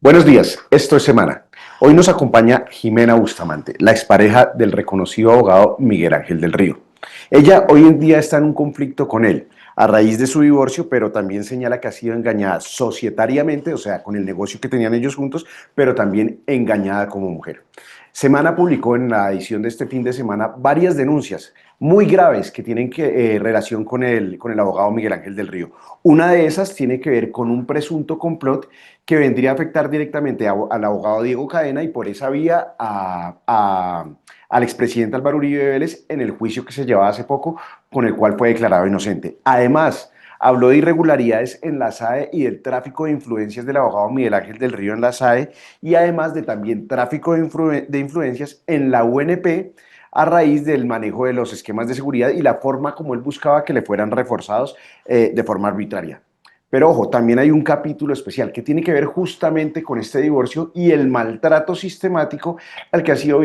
Buenos días, esto es Semana. Hoy nos acompaña Jimena Bustamante, la expareja del reconocido abogado Miguel Ángel del Río. Ella hoy en día está en un conflicto con él a raíz de su divorcio, pero también señala que ha sido engañada societariamente, o sea, con el negocio que tenían ellos juntos, pero también engañada como mujer. Semana publicó en la edición de este fin de semana varias denuncias muy graves que tienen relación con el abogado Miguel Ángel del Río. Una de esas tiene que ver con un presunto complot que vendría a afectar directamente al abogado Diego Cadena y por esa vía al expresidente Álvaro Uribe Vélez en el juicio que se llevaba hace poco, con el cual fue declarado inocente. Además, habló de irregularidades en la SAE y del tráfico de influencias del abogado Miguel Ángel del Río en la SAE y además de también tráfico de influencias en la UNP a raíz del manejo de los esquemas de seguridad y la forma como él buscaba que le fueran reforzados de forma arbitraria. Pero ojo, también hay un capítulo especial que tiene que ver justamente con este divorcio y el maltrato sistemático al que ha sido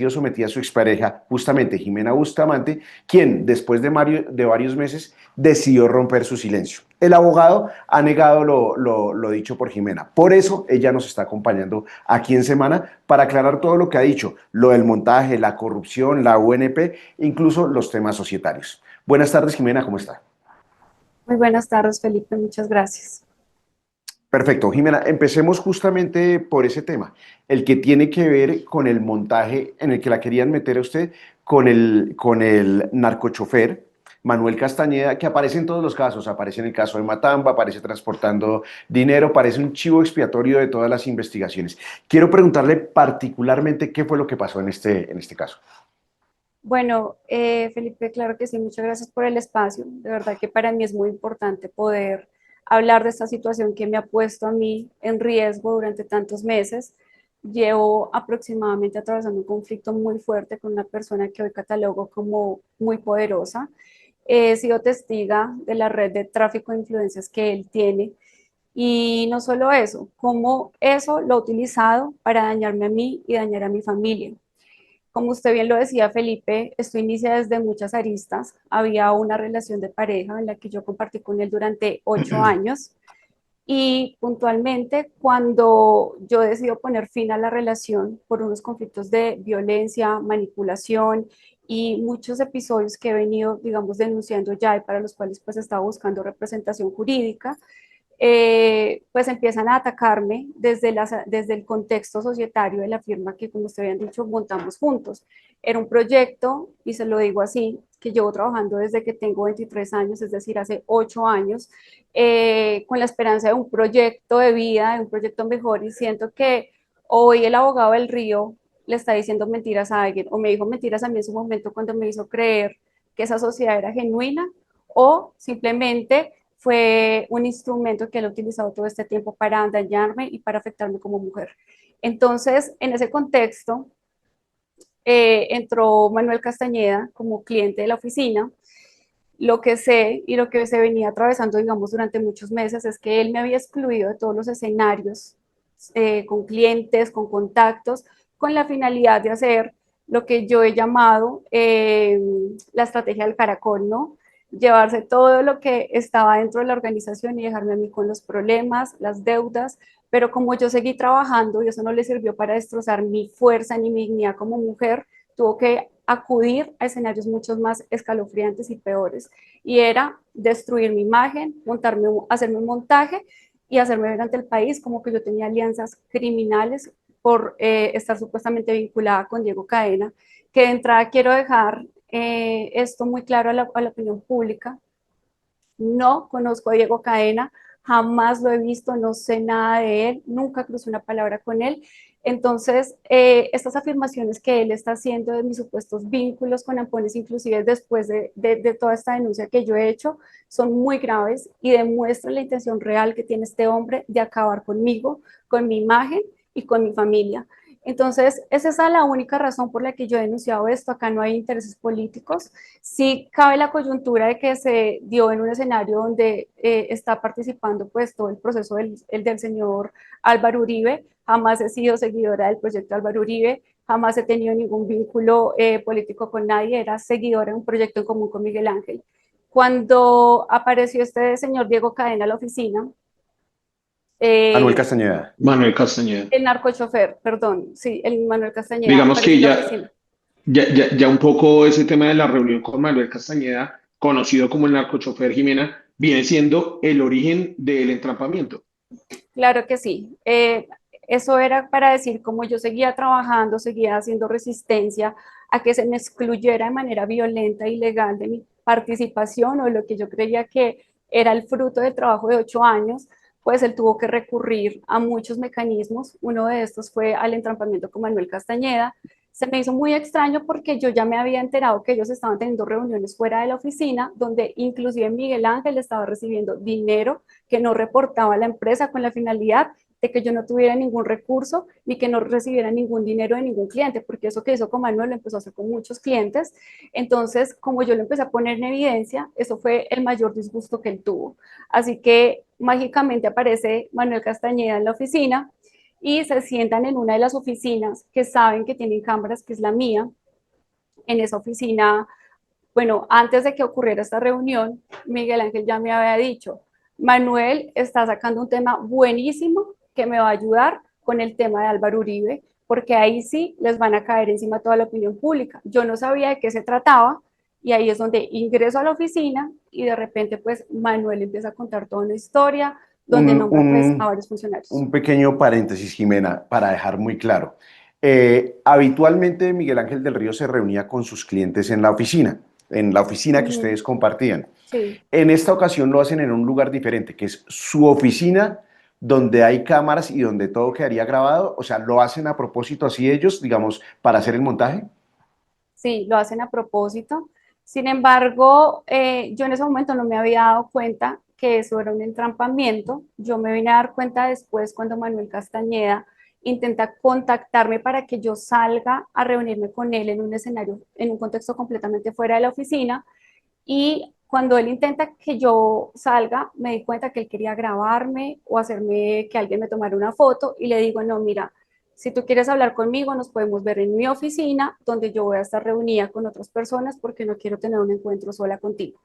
sometida su expareja, justamente Jimena Bustamante, quien después de varios meses decidió romper su silencio. El abogado ha negado lo dicho por Jimena. Por eso ella nos está acompañando aquí en Semana para aclarar todo lo que ha dicho, lo del montaje, la corrupción, la UNP, incluso los temas societarios. Buenas tardes, Jimena, ¿cómo está? Muy buenas tardes, Felipe, muchas gracias. Perfecto, Jimena, empecemos justamente por ese tema, el que tiene que ver con el montaje en el que la querían meter a usted con el narcochofer Manuel Castañeda, que aparece en todos los casos, aparece en el caso de Matamba, aparece transportando dinero, parece un chivo expiatorio de todas las investigaciones. Quiero preguntarle particularmente qué fue lo que pasó en este caso. Bueno, Felipe, claro que sí, muchas gracias por el espacio. De verdad que para mí es muy importante poder hablar de esta situación que me ha puesto a mí en riesgo durante tantos meses. Llevo aproximadamente atravesando un conflicto muy fuerte con una persona que hoy catalogo como muy poderosa. He sido testiga de la red de tráfico de influencias que él tiene. Y no solo eso, cómo eso lo ha utilizado para dañarme a mí y dañar a mi familia. Como usted bien lo decía, Felipe, esto inicia desde muchas aristas. Había una relación de pareja en la que yo compartí con él durante 8 años y puntualmente cuando yo decido poner fin a la relación por unos conflictos de violencia, manipulación y muchos episodios que he venido, digamos, denunciando ya y para los cuales pues estaba buscando representación jurídica, pues empiezan a atacarme desde el contexto societario de la firma que, como usted habían dicho, montamos juntos. Era un proyecto, y se lo digo así, que llevo trabajando desde que tengo 23 años, es decir, hace 8 años, con la esperanza de un proyecto de vida, de un proyecto mejor, y siento que hoy el abogado del Río le está diciendo mentiras a alguien, o me dijo mentiras a mí en su momento cuando me hizo creer que esa sociedad era genuina, o simplemente fue un instrumento que él ha utilizado todo este tiempo para dañarme y para afectarme como mujer. Entonces, en ese contexto, entró Manuel Castañeda como cliente de la oficina. Lo que sé y lo que se venía atravesando, digamos, durante muchos meses es que él me había excluido de todos los escenarios, con clientes, con contactos, con la finalidad de hacer lo que yo he llamado la estrategia del caracol, ¿no? Llevarse todo lo que estaba dentro de la organización y dejarme a mí con los problemas, las deudas, pero como yo seguí trabajando y eso no le sirvió para destrozar mi fuerza ni mi dignidad como mujer, tuvo que acudir a escenarios mucho más escalofriantes y peores. Y era destruir mi imagen, hacerme un montaje y hacerme ver ante el país como que yo tenía alianzas criminales por estar supuestamente vinculada con Diego Cadena, que de entrada quiero dejar esto muy claro a la opinión pública. No conozco a Diego Cadena, jamás lo he visto, no sé nada de él, nunca crucé una palabra con él. Entonces, estas afirmaciones que él está haciendo de mis supuestos vínculos con Ampones, inclusive después de toda esta denuncia que yo he hecho, son muy graves y demuestran la intención real que tiene este hombre de acabar conmigo, con mi imagen y con mi familia. Entonces, esa es la única razón por la que yo he denunciado esto. Acá no hay intereses políticos. Sí cabe la coyuntura de que se dio en un escenario donde está participando pues todo el proceso del señor Álvaro Uribe. Jamás he sido seguidora del proyecto Álvaro Uribe, jamás he tenido ningún vínculo político con nadie, era seguidora de un proyecto en común con Miguel Ángel. Cuando apareció este señor Diego Cadena a la oficina, Manuel Eh, Castañeda. Manuel Castañeda. el narcochofer, perdón, sí, el Manuel Castañeda Digamos aparece que en la ya, oficina. ya un poco ese tema de la reunión con Manuel Castañeda, conocido como el narcochofer Jimena, viene siendo el origen del entrampamiento. Claro que sí. Eso era para decir cómo yo seguía trabajando, seguía haciendo resistencia a que se me excluyera de manera violenta e ilegal de mi participación o lo que yo creía que era el fruto del trabajo de 8 años, pues él tuvo que recurrir a muchos mecanismos. Uno de estos fue al entrampamiento con Manuel Castañeda. Se me hizo muy extraño porque yo ya me había enterado que ellos estaban teniendo reuniones fuera de la oficina, donde inclusive Miguel Ángel estaba recibiendo dinero que no reportaba a la empresa con la finalidad de que yo no tuviera ningún recurso ni que no recibiera ningún dinero de ningún cliente, porque eso que hizo con Manuel lo empezó a hacer con muchos clientes. Entonces, como yo lo empecé a poner en evidencia, eso fue el mayor disgusto que él tuvo. Así que mágicamente aparece Manuel Castañeda en la oficina y se sientan en una de las oficinas que saben que tienen cámaras, que es la mía. En esa oficina, bueno, antes de que ocurriera esta reunión, Miguel Ángel ya me había dicho, Manuel está sacando un tema buenísimo que me va a ayudar con el tema de Álvaro Uribe, porque ahí sí les van a caer encima toda la opinión pública. Yo no sabía de qué se trataba y ahí es donde ingreso a la oficina y de repente pues Manuel empieza a contar toda una historia donde Un, nombra pues a un, varios funcionarios. un pequeño paréntesis, Jimena, para dejar muy claro. Habitualmente Miguel Ángel del Río se reunía con sus clientes en la oficina Uh que -huh. ustedes compartían. Sí. En esta ocasión lo hacen en un lugar diferente, que es su oficina, donde hay cámaras y donde todo quedaría grabado. O sea, lo hacen a propósito así ellos, digamos, para hacer el montaje. Sí, lo hacen a propósito. Sin embargo, yo en ese momento no me había dado cuenta que eso era un entrampamiento. Yo me vine a dar cuenta después cuando Manuel Castañeda intenta contactarme para que yo salga a reunirme con él en un escenario, en un contexto completamente fuera de la oficina. Y cuando él intenta que yo salga, me di cuenta que él quería grabarme o hacerme que alguien me tomara una foto y le digo, no, mira, si tú quieres hablar conmigo, nos podemos ver en mi oficina, donde yo voy a estar reunida con otras personas porque no quiero tener un encuentro sola contigo.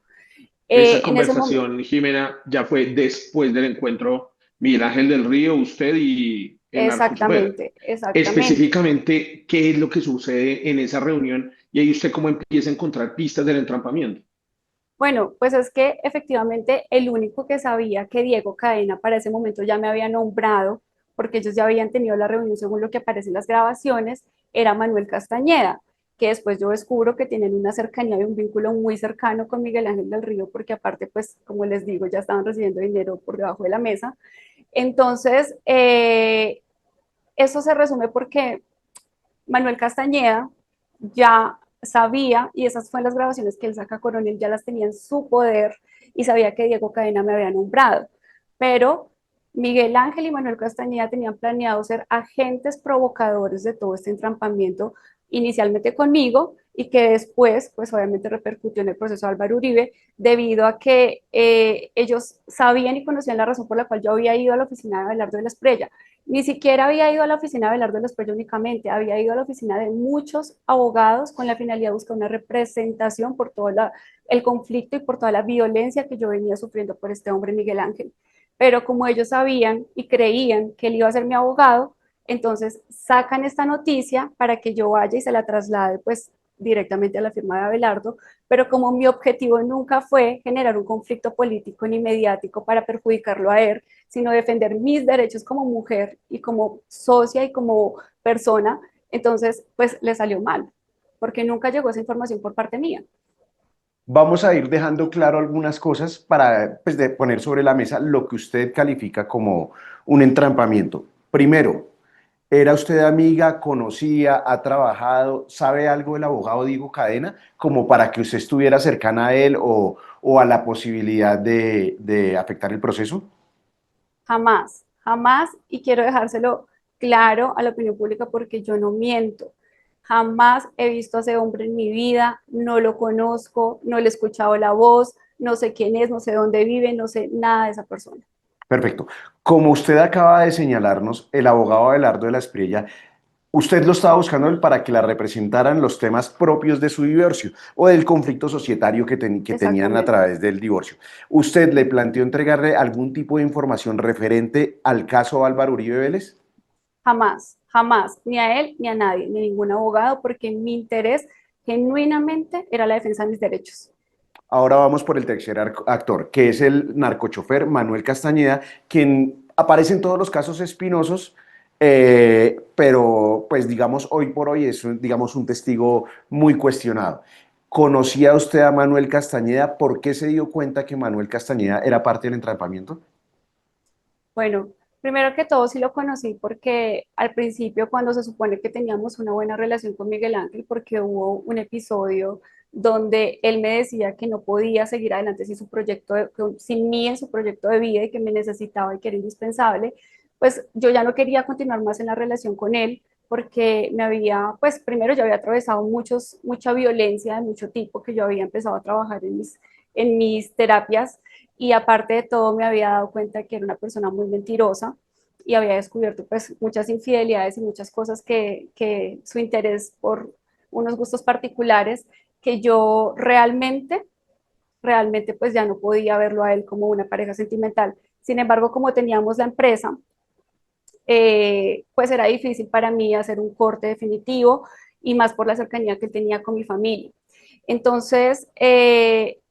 Esa En ese momento, conversación, Jimena, ya fue después del encuentro Miguel Ángel del Río, usted y el narcochofer. exactamente, exactamente. Específicamente, ¿qué es lo que sucede en esa reunión? Y ahí usted cómo empieza a encontrar pistas del entrampamiento. Bueno, pues es que efectivamente el único que sabía que Diego Cadena para ese momento ya me había nombrado, porque ellos ya habían tenido la reunión según lo que aparece en las grabaciones, era Manuel Castañeda, que después yo descubro que tienen una cercanía y un vínculo muy cercano con Miguel Ángel del Río, porque aparte, pues, como les digo, ya estaban recibiendo dinero por debajo de la mesa. Entonces, eso se resume porque Manuel Castañeda ya sabía, y esas fueron las grabaciones que él saca Coronel, ya las tenía en su poder y sabía que Diego Cadena me había nombrado. Pero Miguel Ángel y Manuel Castañeda tenían planeado ser agentes provocadores de todo este entrampamiento, inicialmente conmigo, y que después, pues obviamente repercutió en el proceso de Álvaro Uribe, debido a que ellos sabían y conocían la razón por la cual yo había ido a la oficina de Abelardo de la Espriella. Ni siquiera había ido a la oficina de Abelardo Espriella únicamente, había ido a la oficina de muchos abogados con la finalidad de buscar una representación por todo el conflicto y por toda la violencia que yo venía sufriendo por este hombre Miguel Ángel. Pero como ellos sabían y creían que él iba a ser mi abogado, entonces sacan esta noticia para que yo vaya y se la traslade pues directamente a la firma de Abelardo, pero como mi objetivo nunca fue generar un conflicto político ni mediático para perjudicarlo a él, sino defender mis derechos como mujer y como socia y como persona, entonces pues le salió mal, porque nunca llegó esa información por parte mía. Vamos a ir dejando claro algunas cosas para pues, de poner sobre la mesa lo que usted califica como un entrampamiento. Primero, ¿era usted amiga, conocía, ha trabajado, sabe algo del abogado Diego Cadena como para que usted estuviera cercana a él o a la posibilidad de afectar el proceso? Jamás, jamás, y quiero dejárselo claro a la opinión pública porque yo no miento. Jamás he visto a ese hombre en mi vida, no lo conozco, no le he escuchado la voz, no sé quién es, no sé dónde vive, no sé nada de esa persona. Perfecto. Como usted acaba de señalarnos, el abogado Abelardo de la Espriella Usted lo estaba buscando él para que la representaran los temas propios de su divorcio o del conflicto societario que tenían a Exactamente. través del divorcio. ¿Usted le planteó entregarle algún tipo de información referente al caso Álvaro Uribe Vélez? Jamás, jamás, ni a él ni a nadie, ni a ningún abogado, porque mi interés genuinamente era la defensa de mis derechos. Ahora vamos por el tercer actor, que es el narcochofer Manuel Castañeda, quien aparece en todos los casos espinosos, pero pues digamos hoy por hoy es digamos un testigo muy cuestionado. ¿Conocía usted a Manuel Castañeda? ¿Por qué se dio cuenta que Manuel Castañeda era parte del entrampamiento? Bueno, primero que todo sí lo conocí porque al principio cuando se supone que teníamos una buena relación con Miguel Ángel, porque hubo un episodio donde él me decía que no podía seguir adelante sin su sin mí en su proyecto de vida y que me necesitaba y que era indispensable, pues yo ya no quería continuar más en la relación con él porque pues primero yo había atravesado mucha violencia de mucho tipo que yo había empezado a trabajar en mis terapias y aparte de todo me había dado cuenta que era una persona muy mentirosa y había descubierto pues muchas infidelidades y muchas cosas que su interés por unos gustos particulares que yo realmente pues ya no podía verlo a él como una pareja sentimental. Sin embargo, como teníamos la empresa, pues era difícil para mí hacer un corte definitivo y más por la cercanía que él tenía con mi familia. Entonces,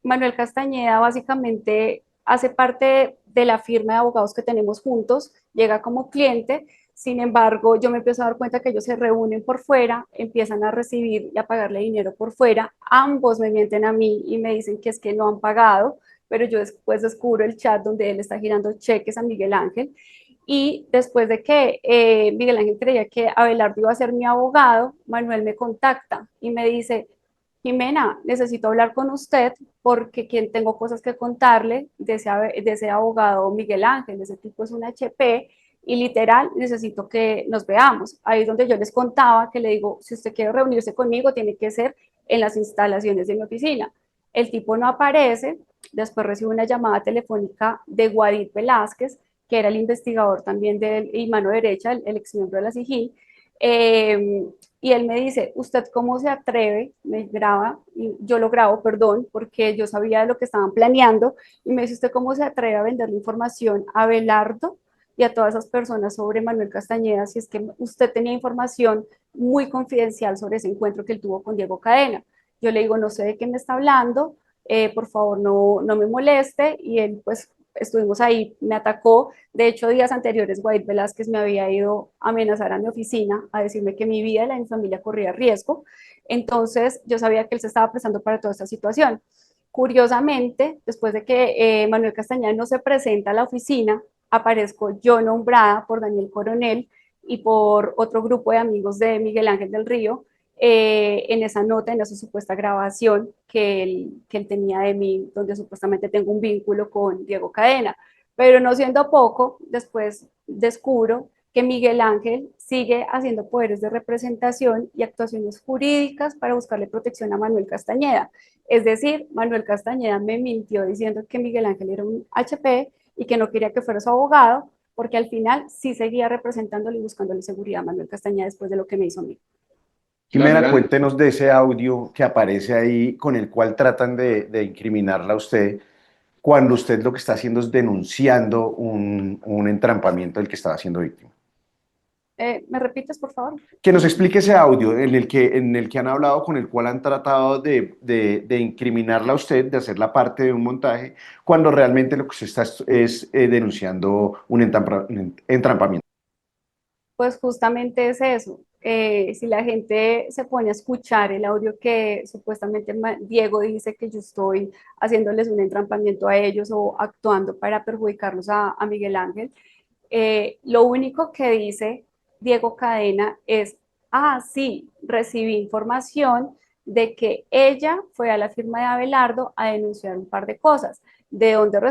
Manuel Castañeda básicamente hace parte de la firma de abogados que tenemos juntos, llega como cliente, sin embargo, yo me empiezo a dar cuenta que ellos se reúnen por fuera, empiezan a recibir y a pagarle dinero por fuera, ambos me mienten a mí y me dicen que es que no han pagado, pero yo después descubro el chat donde él está girando cheques a Miguel Ángel y después de que Miguel Ángel creía que Abelardo iba a ser mi abogado, Manuel me contacta y me dice, Jimena, necesito hablar con usted porque quien tengo cosas que contarle de ese abogado Miguel Ángel, ese tipo es un HP y literal necesito que nos veamos. Ahí es donde yo les contaba que le digo, si usted quiere reunirse conmigo, tiene que ser en las instalaciones de mi oficina. El tipo no aparece, después recibo una llamada telefónica de Guadid Velázquez, que era el investigador también y mano derecha, el ex miembro de la SIJÍN, y él me dice, ¿usted cómo se atreve? Me graba, y yo lo grabo, perdón, porque yo sabía de lo que estaban planeando, y me dice, ¿usted cómo se atreve a vender la información a Belardo y a todas esas personas sobre Manuel Castañeda si es que usted tenía información muy confidencial sobre ese encuentro que él tuvo con Diego Cadena? Yo le digo, no sé de qué me está hablando, por favor no me moleste, y él pues estuvimos ahí, me atacó. De hecho, días anteriores, Guaid Velázquez me había ido a amenazar a mi oficina, a decirme que mi vida y la de mi familia corría riesgo. Entonces, yo sabía que él se estaba prestando para toda esta situación. Curiosamente, después de que Manuel Castañeda no se presenta a la oficina, aparezco yo nombrada por Daniel Coronel y por otro grupo de amigos de Miguel Ángel del Río en esa nota, en esa supuesta grabación que él tenía de mí, donde supuestamente tengo un vínculo con Diego Cadena. Pero no siendo poco, después descubro que Miguel Ángel sigue haciendo poderes de representación y actuaciones jurídicas para buscarle protección a Manuel Castañeda. Es decir, Manuel Castañeda me mintió diciendo que Miguel Ángel era un HP y que no quería que fuera su abogado, porque al final sí seguía representándole y buscándole seguridad a Manuel Castañeda después de lo que me hizo a mí. La Jimena, gran, cuéntenos de ese audio que aparece ahí con el cual tratan de incriminarla a usted cuando usted lo que está haciendo es denunciando un entrampamiento del que estaba siendo víctima. ¿Me repites, por favor? Que nos explique ese audio en el que han hablado, con el cual han tratado de incriminarla a usted, de hacerla parte de un montaje, cuando realmente lo que se está es denunciando un entrampamiento. Pues justamente es eso. Si la gente se pone a escuchar el audio que supuestamente Diego dice que yo estoy haciéndoles un entrampamiento a ellos o actuando para perjudicarlos a Miguel Ángel, lo único que dice Diego Cadena es, ah, sí, recibí información de que ella fue a la firma de Abelardo a denunciar un par de cosas. ¿De dónde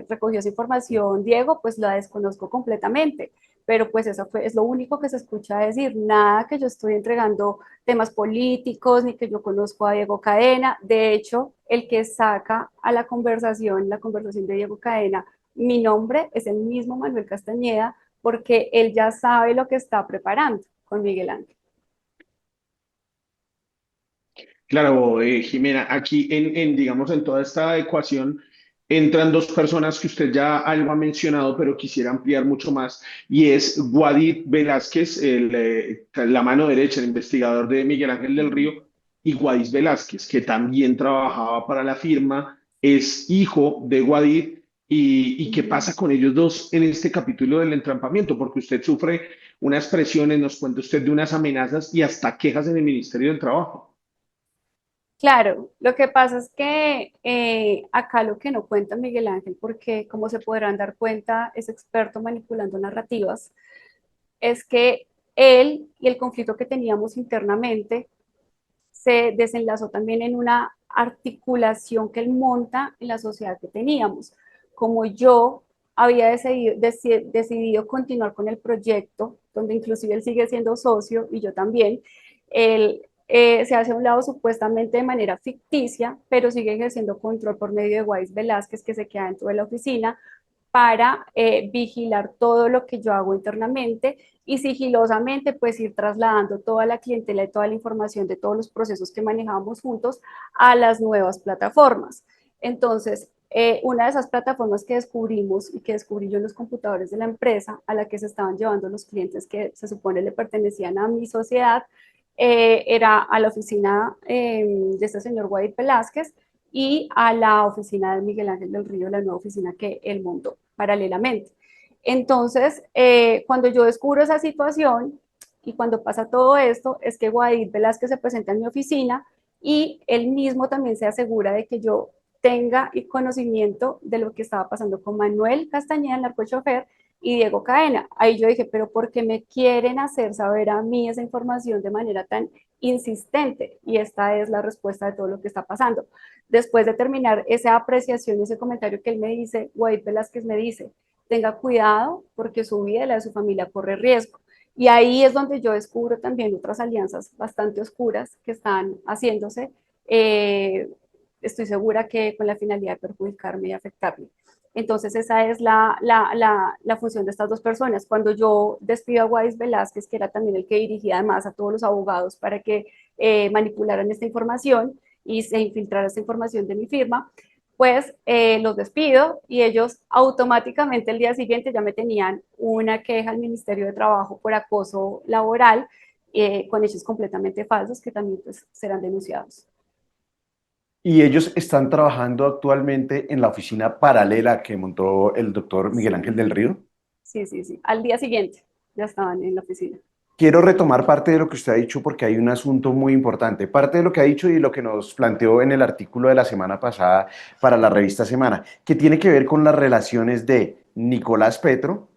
recogió esa información Diego? Pues la desconozco completamente, pero pues es lo único que se escucha decir, nada que yo estoy entregando temas políticos, ni que yo conozco a Diego Cadena. De hecho, el que saca a la conversación de Diego Cadena, mi nombre es el mismo Manuel Castañeda, porque él ya sabe lo que está preparando con Miguel Ángel. Claro, Jimena, aquí digamos, en toda esta ecuación entran dos personas que usted ya algo ha mencionado, pero quisiera ampliar mucho más, y es Guadid Velázquez, la mano derecha, el investigador de Miguel Ángel del Ujú. Río, y Guadid Velázquez, que también trabajaba para la firma, es hijo de Guadid. ¿Y qué Ujú. pasa con ellos dos en este capítulo del entrampamiento? Porque usted sufre unas presiones, nos cuenta usted de unas amenazas y hasta quejas en el Ministerio del Trabajo. Claro, lo que pasa es que acá lo que no cuenta Miguel Ángel, porque como se podrán dar cuenta, es experto manipulando narrativas, es que él y el conflicto que teníamos internamente se desenlazó también en una articulación que él monta en la sociedad que teníamos. Como yo había decidido continuar con el proyecto, donde inclusive él sigue siendo socio y yo también, él se hace a un lado supuestamente de manera ficticia, pero sigue ejerciendo control por medio de Guays Velázquez, que se queda dentro de la oficina, para vigilar todo lo que yo hago internamente y sigilosamente pues ir trasladando toda la clientela y toda la información de todos los procesos que manejamos juntos a las nuevas plataformas. Entonces, una de esas plataformas que descubrimos y que descubrí yo en los computadores de la empresa a la que se estaban llevando los clientes que se supone le pertenecían a mi sociedad, era a la oficina de este señor Guaid Velázquez y a la oficina de Miguel Ángel del Río, la nueva oficina que él montó paralelamente. Entonces, cuando yo descubro esa situación y cuando pasa todo esto, es que Guaid Velázquez se presenta en mi oficina y él mismo también se asegura de que yo tenga y conocimiento de lo que estaba pasando con Manuel Castañeda, el narcochofer, y Diego Cadena. Ahí yo dije, pero ¿por qué me quieren hacer saber a mí esa información de manera tan insistente? Y esta es la respuesta de todo lo que está pasando. Después de terminar esa apreciación, ese comentario que él me dice, Guaid Velázquez me dice, tenga cuidado porque su vida y la de su familia corre riesgo. Y ahí es donde yo descubro también otras alianzas bastante oscuras que están haciéndose. Estoy segura que con la finalidad de perjudicarme y afectarme. Entonces esa es la función de estas dos personas. Cuando yo despido a Guays Velázquez, que era también el que dirigía además a todos los abogados para que manipularan esta información y se infiltrara esta información de mi firma, pues los despido y ellos automáticamente el día siguiente ya me tenían una queja al Ministerio de Trabajo por acoso laboral con hechos completamente falsos que también pues, serán denunciados. Y ellos están trabajando actualmente en la oficina paralela que montó el doctor Miguel Ángel Sí, del Río. sí, sí, sí. Al día siguiente ya estaban en la oficina. Quiero retomar parte de lo que usted ha dicho porque hay un asunto muy importante. Parte de lo que ha dicho y lo que nos planteó en el artículo de la semana pasada para la revista Semana, que tiene que ver con las relaciones de Nicolás Petro,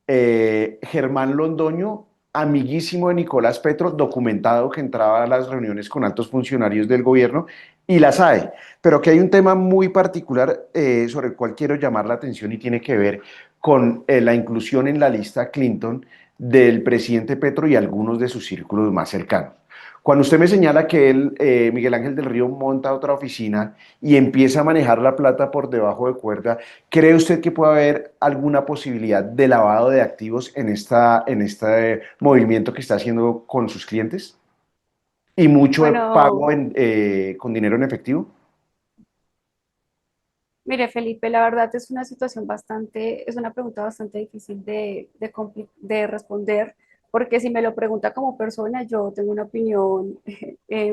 Germán Londoño, amiguísimo de Nicolás Petro, documentado que entraba a las reuniones con altos funcionarios del gobierno, y las hay. Pero que hay un tema muy particular sobre el cual quiero llamar la atención y tiene que ver con la inclusión en la lista Clinton del presidente Petro y algunos de sus círculos más cercanos. Cuando usted me señala que él, Miguel Ángel del Río, monta otra oficina y empieza a manejar la plata por debajo de cuerda, ¿cree usted que puede haber alguna posibilidad de lavado de activos en este movimiento que está haciendo con sus clientes? ¿Y mucho de pago Bueno, con dinero en efectivo? mire, Felipe, la verdad es una situación es una pregunta bastante difícil de responder, porque si me lo pregunta como persona, yo tengo una opinión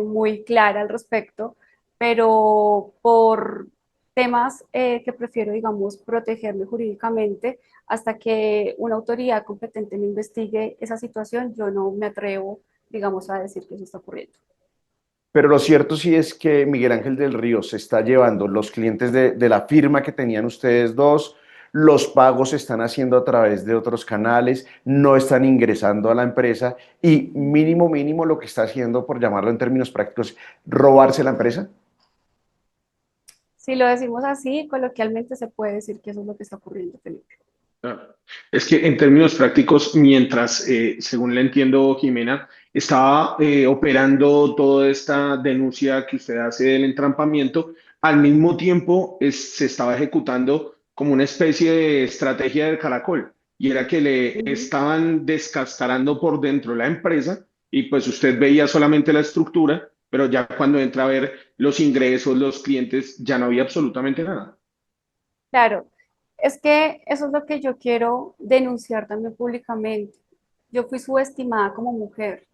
muy clara al respecto, pero por temas que prefiero, digamos, protegerme jurídicamente, hasta que una autoridad competente me investigue esa situación, yo no me atrevo, digamos, a decir que eso está ocurriendo. Pero lo cierto sí es que Miguel Ángel del Río se está llevando los clientes de la firma que tenían ustedes dos, los pagos se están haciendo a través de otros canales, no están ingresando a la empresa y mínimo, mínimo lo que está haciendo, por llamarlo en términos prácticos, robarse la empresa. Si lo decimos así, coloquialmente se puede decir que eso es lo que está ocurriendo, Felipe. Ah, Es que en términos prácticos, mientras, según le entiendo, Jimena, estaba operando toda esta denuncia que usted hace del entrampamiento, al mismo tiempo se estaba ejecutando como una especie de estrategia del caracol. y era que le Ujú. estaban descascarando por dentro la empresa y pues usted veía solamente la estructura, pero ya cuando entra a ver los ingresos, los clientes, ya no había absolutamente nada. Claro, es que eso es lo que yo quiero denunciar también públicamente. Yo fui subestimada como mujer.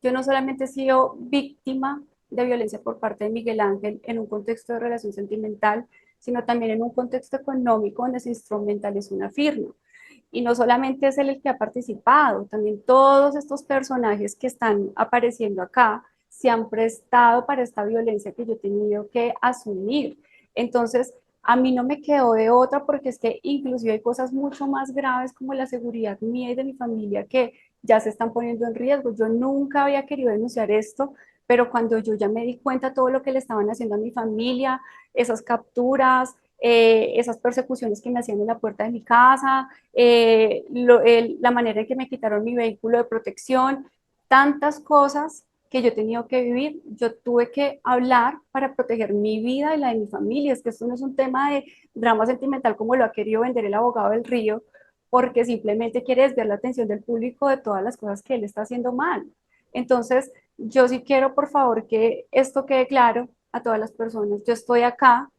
Yo no solamente he sido víctima de violencia por parte de Miguel Ángel en un contexto de relación sentimental, sino también en un contexto económico donde se instrumentalizó una firma. Y no solamente es él el que ha participado, también todos estos personajes que están apareciendo acá se han prestado para esta violencia que yo he tenido que asumir. Entonces, a mí no me quedó de otra porque es que inclusive hay cosas mucho más graves como la seguridad mía y de mi familia que ya se están poniendo en riesgo. Yo nunca había querido denunciar esto, pero cuando yo ya me di cuenta todo lo que le estaban haciendo a mi familia, esas capturas, esas persecuciones que me hacían en la puerta de mi casa, la manera en que me quitaron mi vehículo de protección, tantas cosas que yo he tenido que vivir, yo tuve que hablar para proteger mi vida y la de mi familia. Es que esto no es un tema de drama sentimental como lo ha querido vender el abogado del Río, porque simplemente quiere desviar la atención del público de todas las cosas que él está haciendo mal. Entonces, yo sí quiero, por favor, que esto quede claro a todas las personas. Yo estoy acá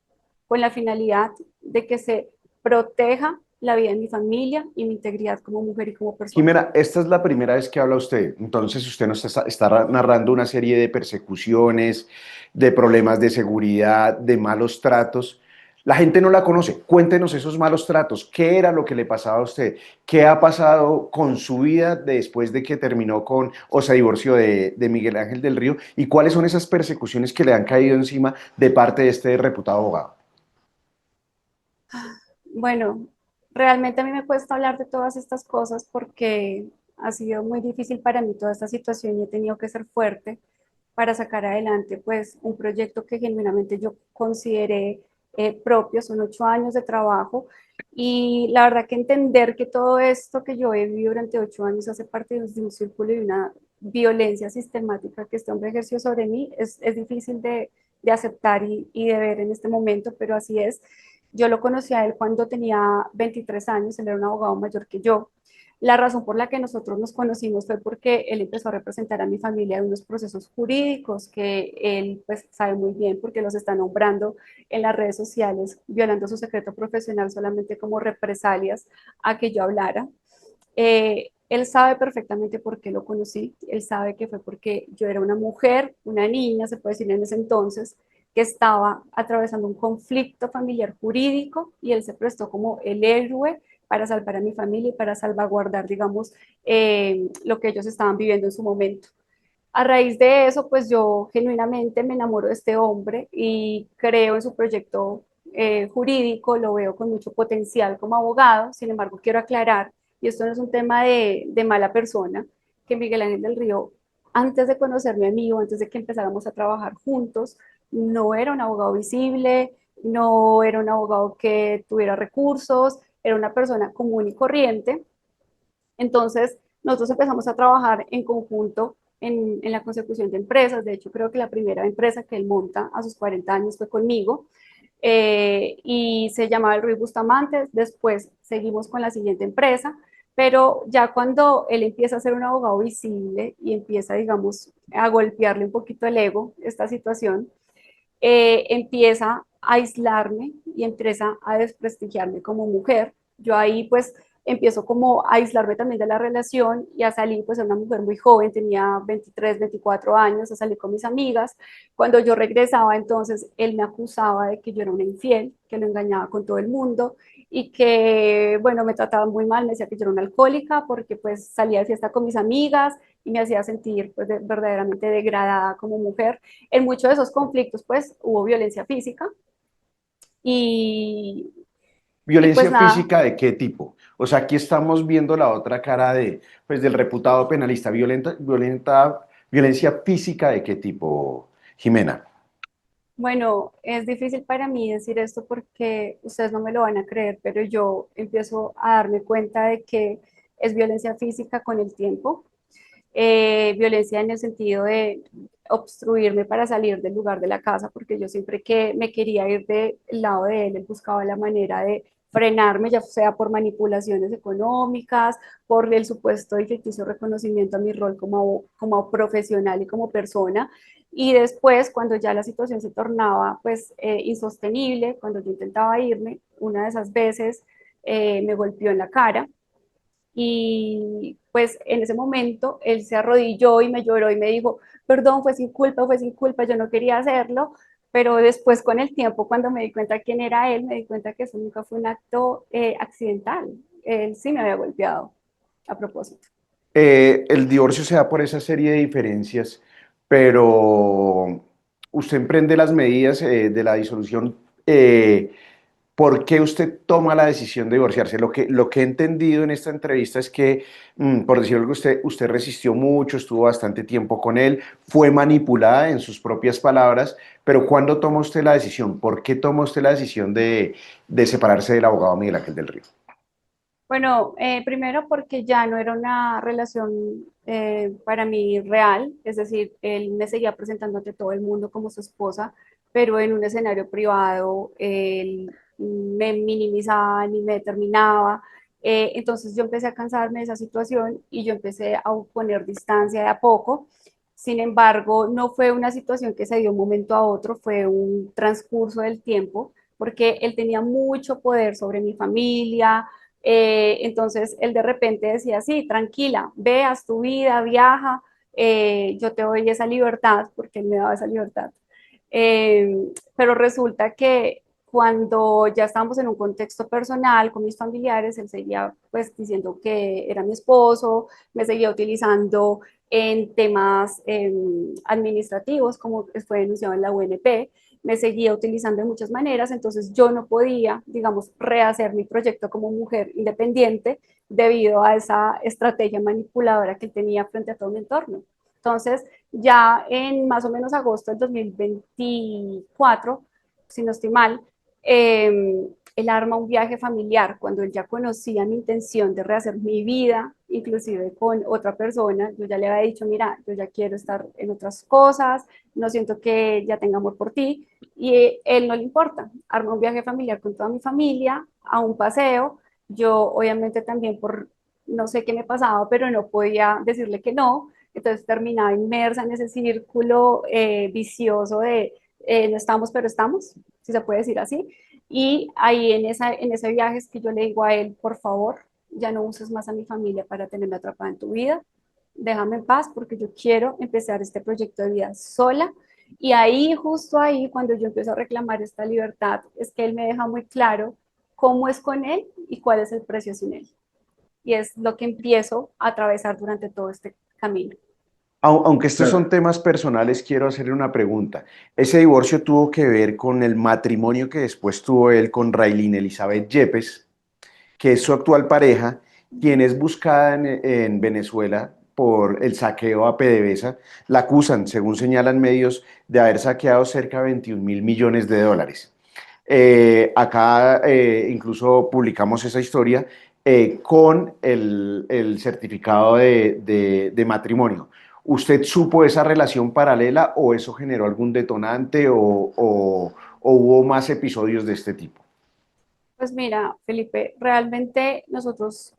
con la finalidad de que se proteja la vida de mi familia y mi integridad como mujer y como persona. Jimena, esta es la primera vez que habla usted, entonces usted nos está narrando una serie de persecuciones, de problemas de seguridad, de malos tratos. La gente no la conoce. Cuéntenos esos malos tratos. ¿Qué era lo que le pasaba a usted? ¿Qué ha pasado con su vida después de que terminó con o se divorció de Miguel Ángel del Río? ¿Y cuáles son esas persecuciones que le han caído encima de parte de este reputado abogado? Bueno, realmente a mí me cuesta hablar de todas estas cosas porque ha sido muy difícil para mí toda esta situación y he tenido que ser fuerte para sacar adelante pues un proyecto que genuinamente yo consideré propio. Son 8 años de trabajo y la verdad que entender que todo esto que yo he vivido durante 8 años hace parte de un círculo y una violencia sistemática que este hombre ejerció sobre mí es difícil de aceptar y de ver en este momento, pero así es. Yo lo conocí a él cuando tenía 23 años, él era un abogado mayor que yo. La razón por la que nosotros nos conocimos fue porque él empezó a representar a mi familia en unos procesos jurídicos que él pues sabe muy bien porque los está nombrando en las redes sociales, violando su secreto profesional solamente como represalias a que yo hablara. Él sabe perfectamente por qué lo conocí, él sabe que fue porque yo era una mujer, una niña, se puede decir en ese entonces, que estaba atravesando un conflicto familiar jurídico y él se prestó como el héroe para salvar a mi familia y para salvaguardar, digamos, lo que ellos estaban viviendo en su momento. A raíz de eso, pues yo genuinamente me enamoro de este hombre y creo en su proyecto jurídico, lo veo con mucho potencial como abogado. Sin embargo, quiero aclarar, y esto no es un tema de mala persona, que Miguel Ángel del Río, antes de conocerme a mí o antes de que empezáramos a trabajar juntos, no era un abogado visible, no era un abogado que tuviera recursos, era una persona común y corriente. Entonces, nosotros empezamos a trabajar en conjunto en la consecución de empresas. De hecho, creo que la primera empresa que él monta a sus 40 años fue conmigo. Y se llamaba el Ruiz Bustamante. Después seguimos con la siguiente empresa, pero ya cuando él empieza a ser un abogado visible y empieza, digamos, a golpearle un poquito el ego, esta situación, empieza a aislarme y empieza a desprestigiarme como mujer. Yo ahí pues empiezo como a aislarme también de la relación y a salir pues a una mujer muy joven, tenía 23, 24 años, a salir con mis amigas. Cuando yo regresaba entonces él me acusaba de que yo era una infiel, que lo engañaba con todo el mundo y que bueno, me trataba muy mal, me decía que yo era una alcohólica porque pues salía de fiesta con mis amigas y me hacía sentir pues verdaderamente degradada como mujer. En muchos de esos conflictos, pues, hubo violencia física y, y pues ¿Violencia nada, física de qué tipo? O sea, aquí estamos viendo la otra cara pues, del reputado penalista. ¿Violencia física de qué tipo, Jimena? bueno, es difícil para mí decir esto porque ustedes no me lo van a creer, pero yo empiezo a darme cuenta de que es violencia física con el tiempo. Violencia en el sentido de obstruirme para salir del lugar de la casa, porque yo siempre que me quería ir del lado de él, él buscaba la manera de frenarme, ya sea por manipulaciones económicas, por el supuesto y ficticio reconocimiento a mi rol como profesional y como persona. Y después, cuando ya la situación se tornaba pues insostenible, cuando yo intentaba irme, una de esas veces me golpeó en la cara y pues en ese momento él se arrodilló y me lloró y me dijo, perdón, fue sin culpa, yo no quería hacerlo, pero después con el tiempo, cuando me di cuenta quién era él, me di cuenta que eso nunca fue un acto accidental, él sí me había golpeado a propósito. El divorcio se da por esa serie de diferencias, pero usted emprende las medidas de la disolución. ¿Por qué usted toma la decisión de divorciarse? Lo que he entendido en esta entrevista es que, por decirlo algo, usted resistió mucho, estuvo bastante tiempo con él, fue manipulada en sus propias palabras, pero ¿cuándo toma usted la decisión? ¿Por qué toma usted la decisión de separarse del abogado Miguel Ángel del Río? Bueno, primero porque ya no era una relación para mí real, es decir, él me seguía presentando ante todo el mundo como su esposa, pero en un escenario privado, él me minimizaba ni me determinaba. Entonces yo empecé a cansarme de esa situación y yo empecé a poner distancia de a poco. Sin embargo, no fue una situación que se dio un momento a otro, fue un transcurso del tiempo, porque él tenía mucho poder sobre mi familia. Entonces él de repente decía, sí, tranquila, veas tu vida, viaja, yo te doy esa libertad, porque él me daba esa libertad. Pero resulta que cuando ya estábamos en un contexto personal con mis familiares, él seguía pues diciendo que era mi esposo, me seguía utilizando en temas administrativos, como fue denunciado en la UNP, me seguía utilizando de muchas maneras, entonces yo no podía, digamos, rehacer mi proyecto como mujer independiente debido a esa estrategia manipuladora que él tenía frente a todo mi entorno. Entonces, ya en más o menos agosto del 2024, si no estoy mal, él arma un viaje familiar cuando él ya conocía mi intención de rehacer mi vida, inclusive con otra persona. Yo ya le había dicho, mira, yo ya quiero estar en otras cosas, no siento que ya tenga amor por ti, y él no le importa. Arma un viaje familiar con toda mi familia a un paseo. Yo obviamente también por no sé qué me pasaba, pero no podía decirle que no. Entonces terminaba inmersa en ese círculo vicioso de no estamos, pero estamos, si se puede decir así. Y ahí en ese viaje es que yo le digo a él, por favor, ya no uses más a mi familia para tenerme atrapada en tu vida, déjame en paz porque yo quiero empezar este proyecto de vida sola. Y ahí, justo ahí, cuando yo empiezo a reclamar esta libertad, es que él me deja muy claro cómo es con él y cuál es el precio sin él. Y es lo que empiezo a atravesar durante todo este camino. Aunque estos son Claro. temas personales, quiero hacerle una pregunta. ¿Ese divorcio tuvo que ver con el matrimonio que después tuvo él con Raylene Elizabeth Yepes, que es su actual pareja, quien es buscada en Venezuela por el saqueo a PDVSA? La acusan, según señalan medios, de haber saqueado cerca de 21.000 millones de dólares. Acá incluso publicamos esa historia con el certificado de matrimonio. ¿Usted supo esa relación paralela o eso generó algún detonante o hubo más episodios de este tipo? Pues mira, Felipe, realmente nosotros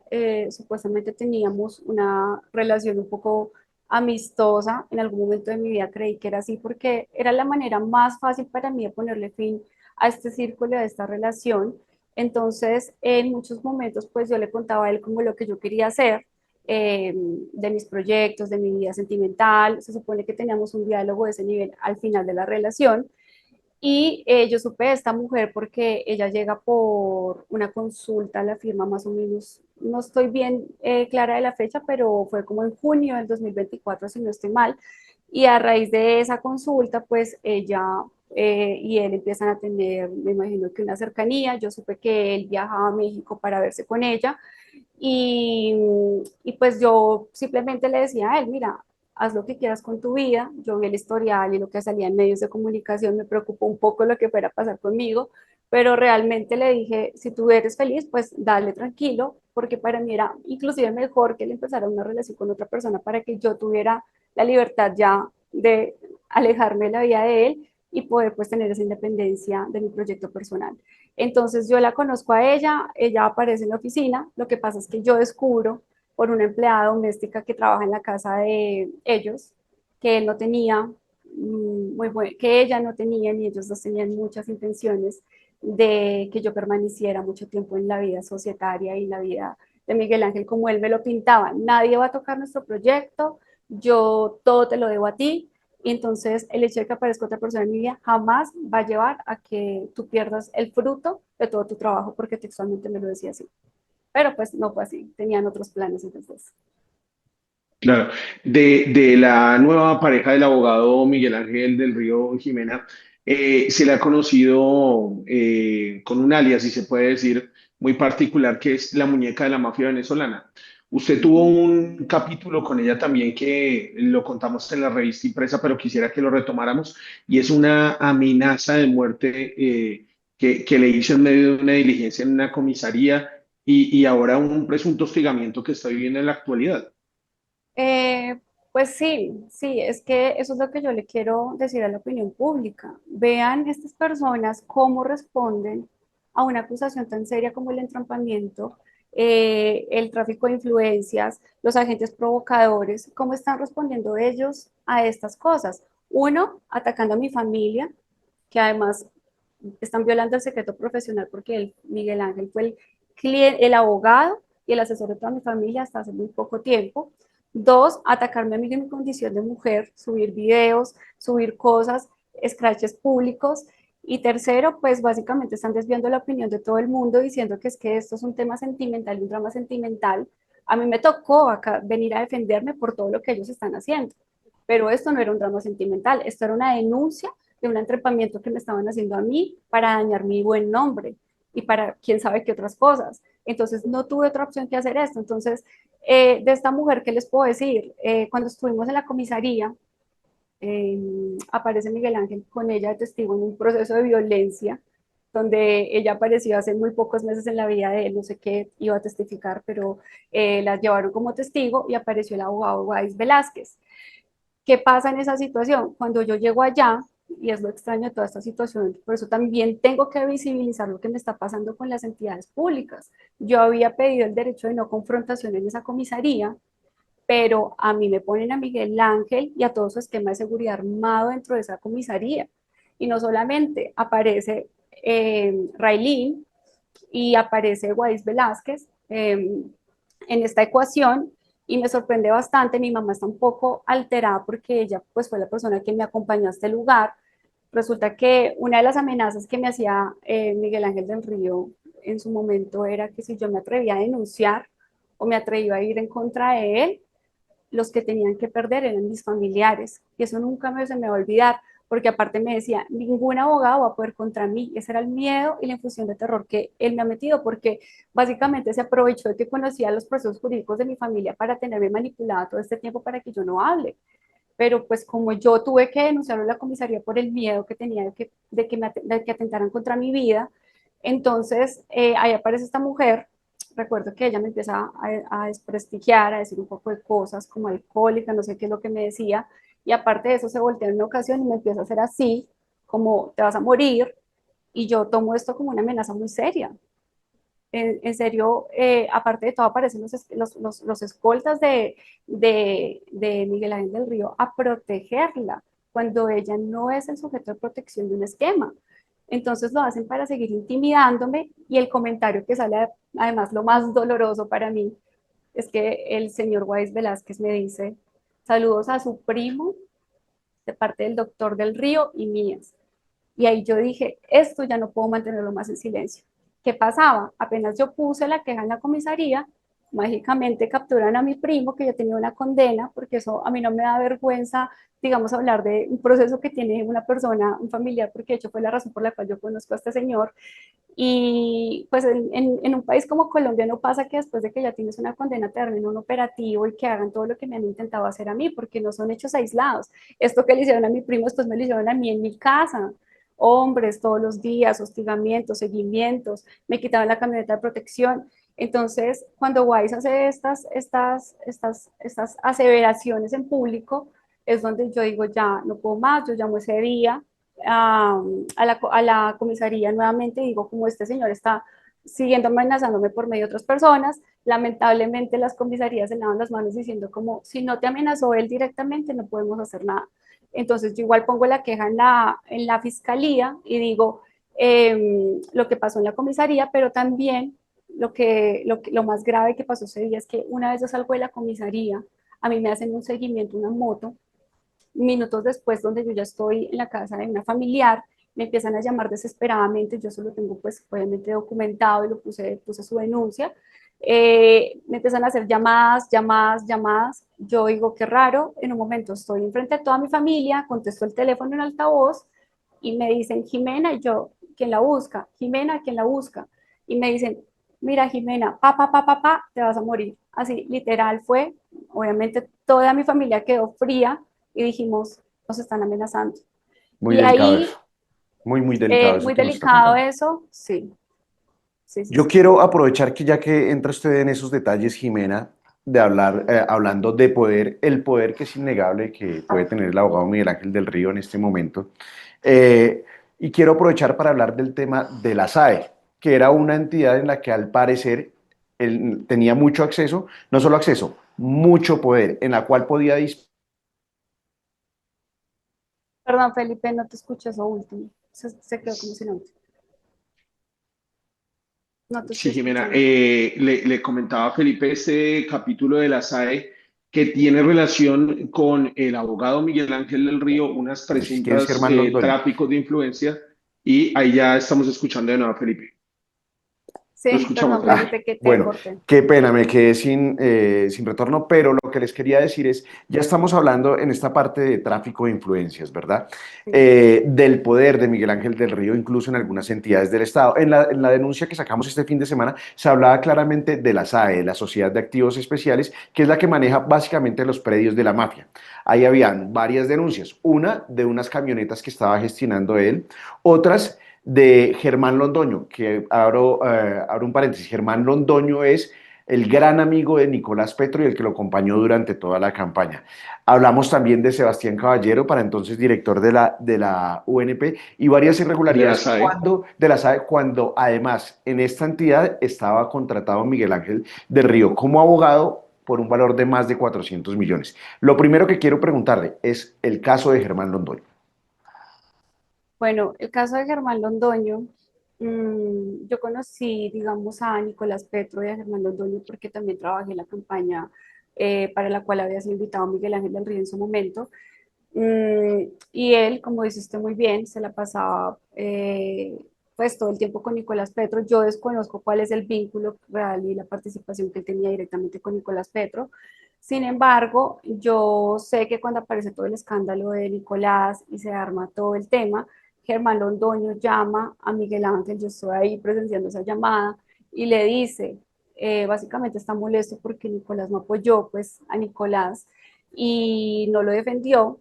supuestamente teníamos una relación un poco amistosa. En algún momento de mi vida creí que era así porque era la manera más fácil para mí de ponerle fin a este círculo, a esta relación. Entonces, en muchos momentos, pues yo le contaba a él como lo que yo quería hacer, de mis proyectos, de mi vida sentimental. Se supone que teníamos un diálogo de ese nivel al final de la relación. Y yo supe de esta mujer porque ella llega por una consulta a la firma más o menos, no estoy bien clara de la fecha, pero fue como en junio del 2024 si no estoy mal. Y a raíz de esa consulta, pues ella y él empiezan a tener, me imagino que una cercanía. Yo supe que él viajaba a México para verse con ella y, y pues yo simplemente le decía a él, mira, haz lo que quieras con tu vida. Yo vi el historial y lo que salía en medios de comunicación, me preocupó un poco lo que fuera a pasar conmigo, pero realmente le dije, si tú eres feliz, pues dale tranquilo, porque para mí era inclusive mejor que él empezara una relación con otra persona para que yo tuviera la libertad ya de alejarme de la vida de él y poder pues tener esa independencia de mi proyecto personal. Entonces yo la conozco a ella aparece en la oficina, lo que pasa es que yo descubro por una empleada doméstica que trabaja en la casa de ellos, que él no tenía, que ella no tenía, ni ellos dos tenían muchas intenciones de que yo permaneciera mucho tiempo en la vida societaria y la vida de Miguel Ángel como él me lo pintaba. Nadie va a tocar nuestro proyecto, yo todo te lo debo a ti. Y entonces el hecho de que aparezca otra persona en mi vida jamás va a llevar a que tú pierdas el fruto de todo tu trabajo, porque textualmente me lo decía así. Pero pues no fue así, tenían otros planes entonces. Claro, de la nueva pareja del abogado Miguel Ángel del Río Jimena, se le ha conocido con un alias, si se puede decir, muy particular, que es la muñeca de la mafia venezolana. Usted tuvo un capítulo con ella también que lo contamos en la revista impresa, pero quisiera que lo retomáramos, y es una amenaza de muerte que le hizo en medio de una diligencia en una comisaría y ahora un presunto hostigamiento que está viviendo en la actualidad. Eh, pues sí, sí, es que eso es lo que yo le quiero decir a la opinión pública. Vean estas personas cómo responden a una acusación tan seria como el entrampamiento, el tráfico de influencias, los agentes provocadores, cómo están respondiendo ellos a estas cosas. Uno, atacando a mi familia, que además están violando el secreto profesional porque Miguel Ángel fue el abogado y el asesor de toda mi familia hasta hace muy poco tiempo. Dos, atacarme a mí en mi condición de mujer, subir videos, subir cosas, scratches públicos. Y tercero, pues básicamente están desviando la opinión de todo el mundo diciendo que es que esto es un tema sentimental y un drama sentimental. A mí me tocó acá venir a defenderme por todo lo que ellos están haciendo. Pero esto no era un drama sentimental, esto era una denuncia de un atrepamiento que me estaban haciendo a mí para dañar mi buen nombre y para quién sabe qué otras cosas. Entonces no tuve otra opción que hacer esto. Entonces, de esta mujer, ¿qué les puedo decir? Cuando estuvimos en la comisaría, aparece Miguel Ángel con ella de testigo en un proceso de violencia donde ella apareció hace muy pocos meses en la vida de él, no sé qué iba a testificar, pero la llevaron como testigo y apareció el abogado Guais Velázquez. ¿Qué pasa en esa situación? Cuando yo llego allá, y es lo extraño de toda esta situación, por eso también tengo que visibilizar lo que me está pasando con las entidades públicas. Yo había pedido el derecho de no confrontación en esa comisaría, pero a mí me ponen a Miguel Ángel y a todo su esquema de seguridad armado dentro de esa comisaría. Y no solamente aparece Railín y aparece Guais Velázquez en esta ecuación, y me sorprende bastante. Mi mamá está un poco alterada porque ella pues fue la persona que me acompañó a este lugar. Resulta que una de las amenazas que me hacía Miguel Ángel del Río en su momento era que si yo me atrevía a denunciar o me atrevía a ir en contra de él, los que tenían que perder eran mis familiares. Y eso nunca se me va a olvidar, porque aparte me decía, ningún abogado va a poder contra mí. Ese era el miedo y la infusión de terror que él me ha metido, porque básicamente se aprovechó de que conocía los procesos jurídicos de mi familia para tenerme manipulada todo este tiempo para que yo no hable. Pero pues como yo tuve que denunciarlo a la comisaría por el miedo que tenía de que atentaran contra mi vida, entonces ahí aparece esta mujer. Recuerdo que ella me empieza a desprestigiar, a decir un poco de cosas como alcohólica, no sé qué es lo que me decía, y aparte de eso se voltea en una ocasión y me empieza a hacer así, como te vas a morir, y yo tomo esto como una amenaza muy seria. En serio, aparte de todo, aparecen los escoltas de Miguel Ángel del Río a protegerla, cuando ella no es el sujeto de protección de un esquema. Entonces lo hacen para seguir intimidándome, y el comentario que sale, además lo más doloroso para mí, es que el señor Guais Velázquez me dice, saludos a su primo de parte del doctor del Río y mías. Y ahí yo dije, esto ya no puedo mantenerlo más en silencio. ¿Qué pasaba? Apenas yo puse la queja en la comisaría, mágicamente capturan a mi primo, que ya tenía una condena, porque eso a mí no me da vergüenza, digamos, hablar de un proceso que tiene una persona, un familiar, porque de hecho fue la razón por la cual yo conozco a este señor. Y pues en un país como Colombia no pasa que después de que ya tienes una condena termine un operativo y que hagan todo lo que me han intentado hacer a mí, porque no son hechos aislados. Esto que le hicieron a mi primo, después me lo hicieron a mí en mi casa. Hombres todos los días, hostigamientos, seguimientos, me quitaban la camioneta de protección. Entonces, cuando Wise hace estas aseveraciones en público, es donde yo digo, ya no puedo más. Yo llamo ese día, a la comisaría nuevamente y digo, como este señor está siguiendo amenazándome por medio de otras personas, lamentablemente las comisarías se lavan las manos diciendo como, si no te amenazó él directamente, no podemos hacer nada. Entonces yo igual pongo la queja en la fiscalía y digo lo que pasó en la comisaría, pero también lo más grave que pasó ese día es que una vez yo salgo de la comisaría, a mí me hacen un seguimiento, una moto, minutos después, donde yo ya estoy en la casa de una familiar, me empiezan a llamar desesperadamente, yo solo tengo pues obviamente documentado y puse su denuncia, me empiezan a hacer llamadas, llamadas, llamadas, yo digo qué raro, en un momento estoy enfrente de toda mi familia, contesto el teléfono en altavoz y me dicen Jimena, y yo, ¿quién la busca? Jimena, ¿quién la busca? Y me dicen, mira Jimena, te vas a morir. Así, literal fue, obviamente toda mi familia quedó fría y dijimos, nos están amenazando. Muy Y delicado ahí, eso, muy delicado eso muy que nos está delicado contando. eso, sí, sí, sí, Yo sí. quiero aprovechar que ya que entra usted en esos detalles, Jimena, de hablar, hablando de poder, el poder que es innegable que puede tener el abogado Miguel Ángel del Río en este momento. eh, y quiero aprovechar para hablar del tema de la SAE, que era una entidad en la que al parecer él tenía mucho acceso, no solo acceso, mucho poder, en la cual podía disponer. Perdón, Felipe, no te escucho eso último. Se quedó como sin audio. No te estoy Sí, Jimena, escuchando. le comentaba a Felipe este capítulo de la SAE que tiene relación con el abogado Miguel Ángel del Río, unas ¿Quién es presuntas Germán Londoño? tráficos de influencia, y ahí ya estamos escuchando de nuevo a Felipe. Lo Sí, escuchamos, perdón, Felipe. Felipe, que te Bueno, corté. qué pena, me quedé sin retorno, pero lo que les quería decir es, ya estamos hablando en esta parte de tráfico de influencias, ¿verdad? Sí. Del poder de Miguel Ángel del Río, incluso en algunas entidades del Estado. En la denuncia que sacamos este fin de semana, se hablaba claramente de la SAE, la Sociedad de Activos Especiales, que es la que maneja básicamente los predios de la mafia. Ahí habían varias denuncias, una de unas camionetas que estaba gestionando él, otras de Germán Londoño, que abro un paréntesis, Germán Londoño es el gran amigo de Nicolás Petro y el que lo acompañó durante toda la campaña. Hablamos también de Sebastián Caballero, para entonces director de la UNP, y varias De la irregularidades SAE. de la SAE, cuando además en esta entidad estaba contratado Miguel Ángel del Río como abogado por un valor de más de 400 millones. Lo primero que quiero preguntarle es el caso de Germán Londoño. Bueno, el caso de Germán Londoño, yo conocí, digamos, a Nicolás Petro y a Germán Londoño porque también trabajé en la campaña para la cual había sido invitado Miguel Ángel del Río en su momento. Y él, como dice usted muy bien, se la pasaba pues todo el tiempo con Nicolás Petro. Yo desconozco cuál es el vínculo real y la participación que él tenía directamente con Nicolás Petro. Sin embargo, yo sé que cuando aparece todo el escándalo de Nicolás y se arma todo el tema, Germán Londoño llama a Miguel Ángel, yo estoy ahí presenciando esa llamada, y le dice, básicamente está molesto porque Nicolás no apoyó pues a Nicolás y no lo defendió,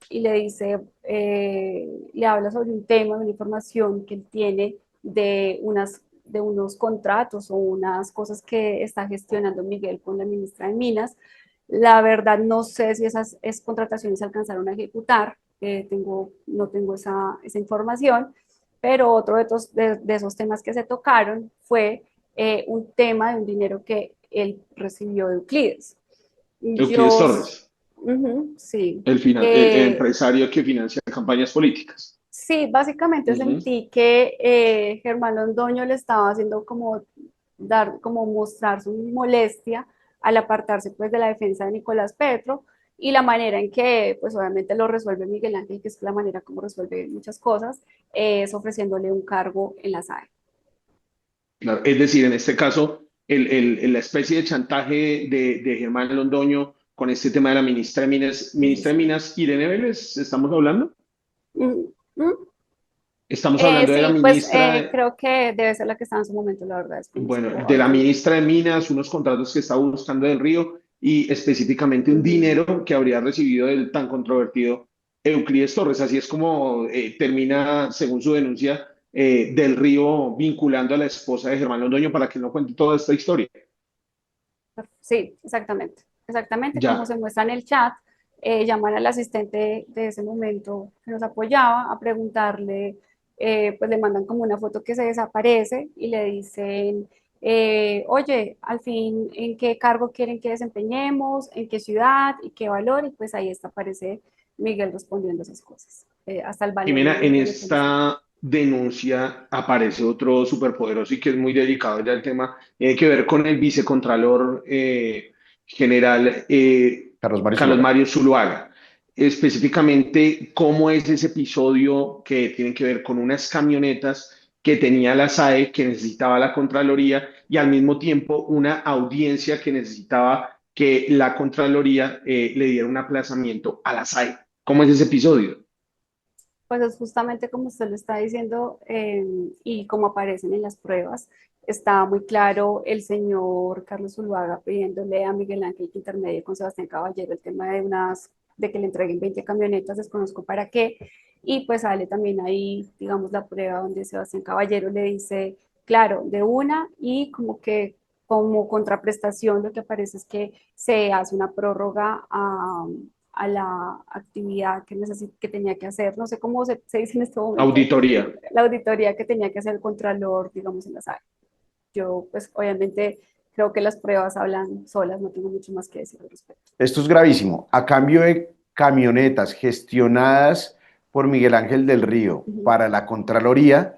y le dice, le habla sobre un tema, una información que él tiene de unos contratos o unas cosas que está gestionando Miguel con la ministra de Minas. La verdad no sé si esas contrataciones se alcanzaron a ejecutar, no tengo esa información, pero otro de esos temas que se tocaron fue un tema de un dinero que él recibió de Euclides. Euclides Yo, Torres, sí. el empresario que financia campañas políticas. Sí, básicamente Ujú. sentí que Germán Londoño le estaba haciendo como mostrar su molestia al apartarse pues de la defensa de Nicolás Petro, y la manera en que pues obviamente lo resuelve Miguel Ángel, que es la manera como resuelve muchas cosas, es ofreciéndole un cargo en la SAE. Claro, es decir, en este caso, la especie de chantaje de Germán Londoño con este tema de la Sí, sí, ministra de sí. Minas, Irene Vélez, ¿estamos hablando? Mm, mm. Estamos hablando de la Sí, pues ministra, creo que debe ser la que está en su momento, la verdad, bueno, desconozco de la ahorita. ministra de Minas, unos contratos que está buscando del Río y específicamente un Ujú. dinero que habría recibido del tan controvertido Euclides Torres. Así es como termina, según su denuncia, del Río vinculando a la esposa de Germán Londoño para que no cuente toda esta historia. Sí, exactamente. Exactamente como Ya, se muestra en el chat. llaman al asistente de ese momento que nos apoyaba a preguntarle, pues le mandan como una foto que se desaparece y le dicen, oye, al fin, ¿en qué cargo quieren que desempeñemos? ¿En qué ciudad? ¿Y qué valor? Y pues ahí está, aparece Miguel respondiendo esas cosas. Hasta el valor Jimena, en le meten. esta denuncia aparece otro superpoderoso y que es muy delicado ya el tema, tiene que ver con el vicecontralor general Carlos Mario Carlos Zuluaga. Mario Zuluaga. Específicamente, cómo es ese episodio que tiene que ver con unas camionetas que tenía la SAE, que necesitaba la Contraloría, y al mismo tiempo una audiencia que necesitaba que la Contraloría le diera un aplazamiento a la SAE. ¿Cómo es ese episodio? Pues es justamente como usted lo está diciendo y como aparecen en las pruebas, está muy claro el señor Carlos Zuluaga pidiéndole a Miguel Ángel que intermedie con Sebastián Caballero el tema de que le entreguen 20 camionetas, desconozco para qué, y pues sale también ahí, digamos, la prueba donde Sebastián Caballero le dice, claro, de una, y como que como contraprestación lo que aparece es que se hace una prórroga a la actividad que tenía que hacer, no sé cómo se dice en este momento, Auditoría. la auditoría que tenía que hacer el contralor, digamos, en la sala. Yo, pues, obviamente, creo que las pruebas hablan solas, no tengo mucho más que decir al respecto. Esto es gravísimo. A cambio de camionetas gestionadas por Miguel Ángel del Río Uh -huh. para la Contraloría,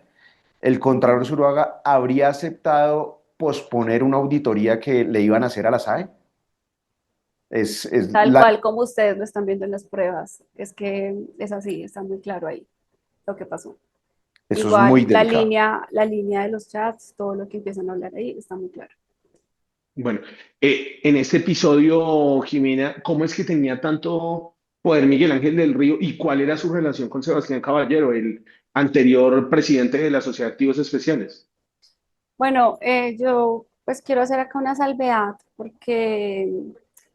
el Contralor Zuluaga habría aceptado posponer una auditoría que le iban a hacer a la SAE. Es Tal la, cual como ustedes lo están viendo en las pruebas, es que es así, está muy claro ahí lo que pasó. eso es muy Igual delicado. la línea de los chats, todo lo que empiezan a hablar ahí, está muy claro. Bueno, en este episodio, Jimena, ¿cómo es que tenía tanto poder Miguel Ángel del Río y cuál era su relación con Sebastián Caballero, el anterior presidente de la Sociedad de Activos Especiales? Bueno, yo pues quiero hacer acá una salvedad porque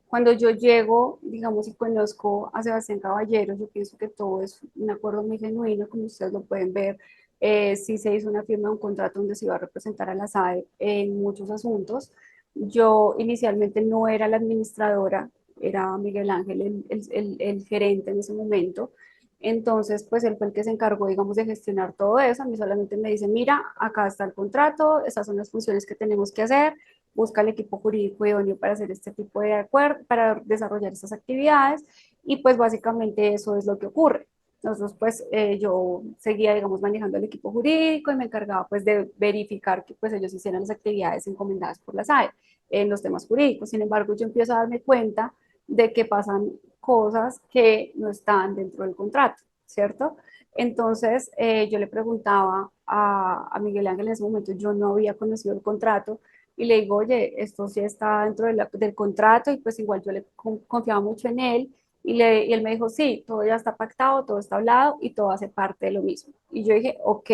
cuando yo llego, digamos, y conozco a Sebastián Caballero, yo pienso que todo es un acuerdo muy genuino, como ustedes lo pueden ver. Sí se hizo una firma de un contrato donde se iba a representar a la SAE en muchos asuntos. Yo inicialmente no era la administradora, era Miguel Ángel el gerente en ese momento. Entonces, pues él fue el que se encargó, digamos, de gestionar todo eso. A mí solamente me dice, mira, acá está el contrato, estas son las funciones que tenemos que hacer, busca el equipo jurídico idóneo para hacer este tipo de acuerdo, para desarrollar estas actividades, y pues básicamente eso es lo que ocurre. Nosotros, pues, yo seguía, digamos, manejando el equipo jurídico y me encargaba, pues, de verificar que, pues, ellos hicieran las actividades encomendadas por la SAE en los temas jurídicos. Sin embargo, yo empiezo a darme cuenta de que pasan cosas que no están dentro del contrato, ¿cierto? Entonces, yo le preguntaba a Miguel Ángel en ese momento, yo no había conocido el contrato, y le digo, oye, esto sí está dentro del contrato, y pues igual yo le confiaba mucho en él, y él me dijo, sí, todo ya está pactado, todo está hablado y todo hace parte de lo mismo. Y yo dije, ok,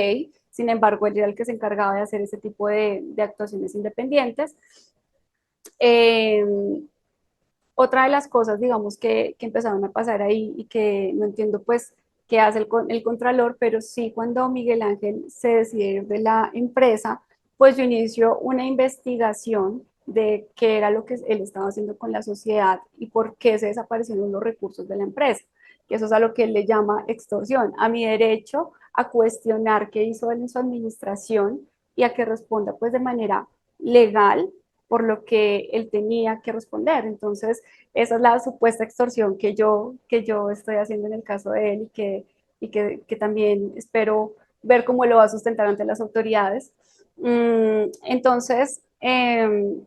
sin embargo, él era el que se encargaba de hacer ese tipo de actuaciones independientes. Eh, Otra de las cosas, digamos, que empezaron a pasar ahí y que no entiendo, pues, qué hace el contralor, pero sí cuando Miguel Ángel se decide ir de la empresa, pues yo inicio una investigación de qué era lo que él estaba haciendo con la sociedad y por qué se desaparecieron los recursos de la empresa, que eso es a lo que él le llama extorsión, a mi derecho a cuestionar qué hizo él en su administración y a que responda pues de manera legal por lo que él tenía que responder. Entonces, esa es la supuesta extorsión que yo estoy haciendo en el caso de él y que también espero ver cómo lo va a sustentar ante las autoridades. Entonces,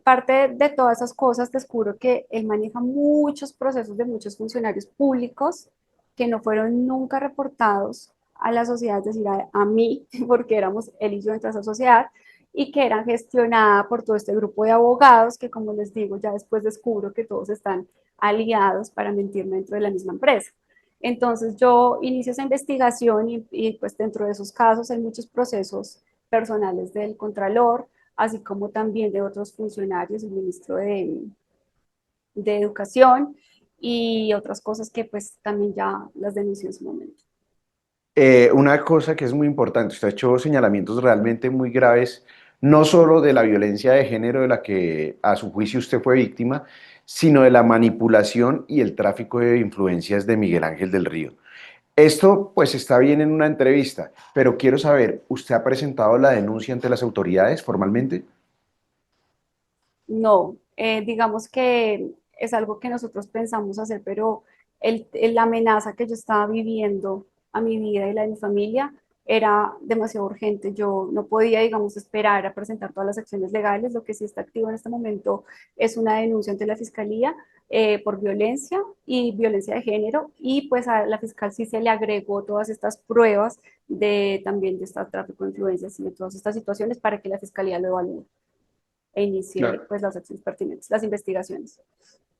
parte de todas esas cosas descubro que él maneja muchos procesos de muchos funcionarios públicos que no fueron nunca reportados a la sociedad, es decir, a mí, porque éramos él y yo dentro de esa sociedad, y que era gestionada por todo este grupo de abogados que, como les digo, ya después descubro que todos están aliados para mentirme dentro de la misma empresa. Entonces yo inicio esa investigación y pues dentro de esos casos hay muchos procesos personales del Contralor, así como también de otros funcionarios, el ministro de Educación y otras cosas que pues también ya las denunció en su momento. Una cosa que es muy importante, usted ha hecho señalamientos realmente muy graves, no solo de la violencia de género de la que a su juicio usted fue víctima, sino de la manipulación y el tráfico de influencias de Miguel Ángel del Río. Esto pues está bien en una entrevista, pero quiero saber, ¿usted ha presentado la denuncia ante las autoridades formalmente? No, digamos que es algo que nosotros pensamos hacer, pero la amenaza que yo estaba viviendo a mi vida y la de mi familia era demasiado urgente. Yo no podía, digamos, esperar a presentar todas las acciones legales. Lo que sí está activo en este momento es una denuncia ante la Fiscalía por violencia y violencia de género, y pues a la fiscal sí se le agregó todas estas pruebas de también de este tráfico de influencias y de todas estas situaciones para que la Fiscalía lo evalúe e inicie Claro. pues las acciones pertinentes, las investigaciones.